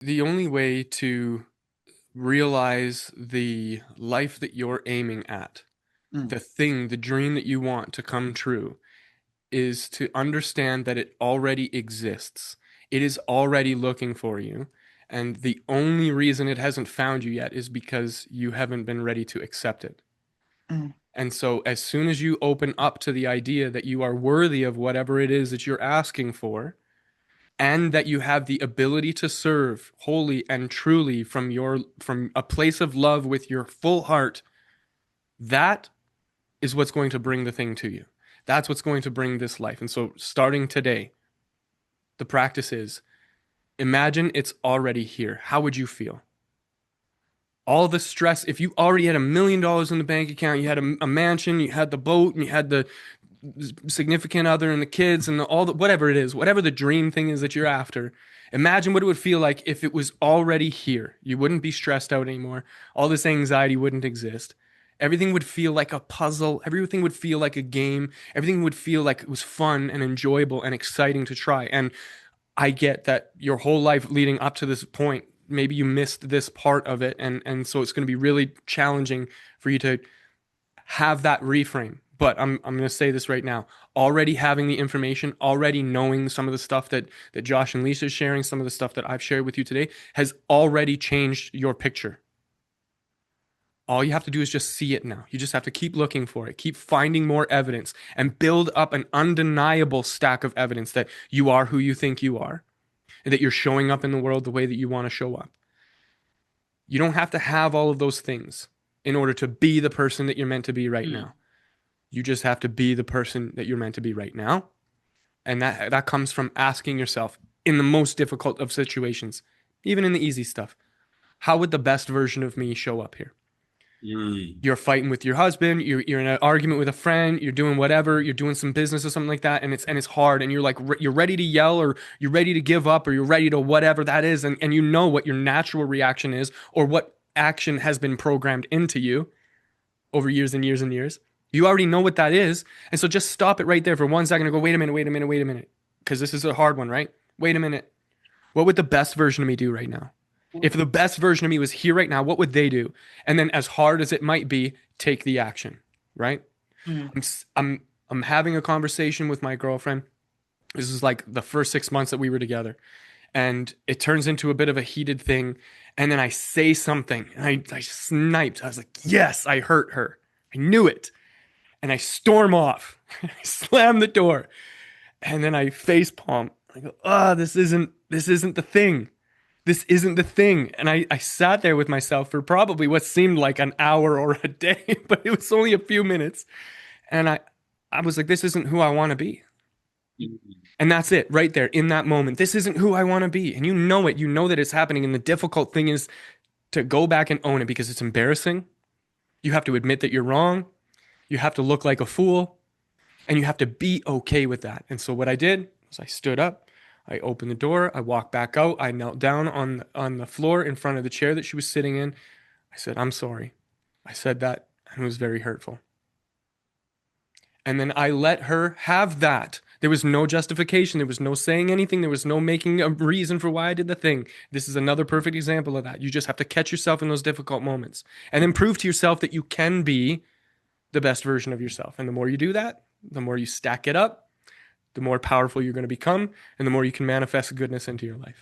The only way to realize the life that you're aiming at, Mm, the thing, the dream that you want to come true, is to understand that it already exists. It is already looking for you. And the only reason it hasn't found you yet is because you haven't been ready to accept it. mm, And so, as soon as you open up to the idea that you are worthy of whatever it is that you're asking for, and that you have the ability to serve wholly and truly from a place of love with your full heart, that is what's going to bring the thing to you. That's what's going to bring this life. And so, starting today, the practice is imagine it's already here. How would you feel? All the stress, if you already had $1 million in the bank account, you had a mansion, you had the boat, and you had the significant other and the kids and all the whatever it is, whatever the dream thing is that you're after. Imagine what it would feel like if it was already here. You wouldn't be stressed out anymore. All this anxiety wouldn't exist. Everything would feel like a puzzle. Everything would feel like a game. Everything would feel like it was fun and enjoyable and exciting to try. And I get that your whole life leading up to this point, maybe you missed this part of it, and so it's going to be really challenging for you to have that reframe. But I'm going to say this right now. Already having the information, already knowing some of the stuff that Josh and Lisa is sharing, some of the stuff that I've shared with you today has already changed your picture. All you have to do is just see it now. You just have to keep looking for it, keep finding more evidence, and build up an undeniable stack of evidence that you are who you think you are, and that you're showing up in the world the way that you want to show up. You don't have to have all of those things in order to be the person that you're meant to be right mm. now. You just have to be the person that you're meant to be right now. And that comes from asking yourself in the most difficult of situations, even in the easy stuff, how would the best version of me show up here? Mm. You're fighting with your husband, you're in an argument with a friend, you're doing whatever, you're doing some business or something like that, and it's hard, and you're like you're ready to yell, or you're ready to give up, or you're ready to whatever that is, and you know what your natural reaction is, or what action has been programmed into you over years and years and years. You already know what that is. And so just stop it right there for 1 second and go, wait a minute, wait a minute, wait a minute. Because this is a hard one, right? Wait a minute. What would the best version of me do right now? If the best version of me was here right now, what would they do? And then, as hard as it might be, take the action, right? Mm. I'm, I'm having a conversation with my girlfriend. This is like the first 6 months that we were together. And it turns into a bit of a heated thing. And then I say something and I sniped. I was like, yes, I hurt her. I knew it. And I storm off. I slam the door, and then I face palm. I go, ah, oh, this isn't the thing. This isn't the thing. And I sat there with myself for probably what seemed like an hour or a day, but it was only a few minutes. And I was like, this isn't who I want to be. Mm. And that's it right there in that moment. This isn't who I want to be. And you know it. You know that it's happening. And the difficult thing is to go back and own it because it's embarrassing. You have to admit that you're wrong. You have to look like a fool. And you have to be okay with that. And so what I did was I stood up, I opened the door, I walked back out, I knelt down on the floor in front of the chair that she was sitting in. I said, "I'm sorry." I said that, and it was very hurtful. And then I let her have that. There was no justification. There was no saying anything. There was no making a reason for why I did the thing. This is another perfect example of that. You just have to catch yourself in those difficult moments and then prove to yourself that you can be the best version of yourself. And the more you do that, the more you stack it up, the more powerful you're going to become, and the more you can manifest goodness into your life.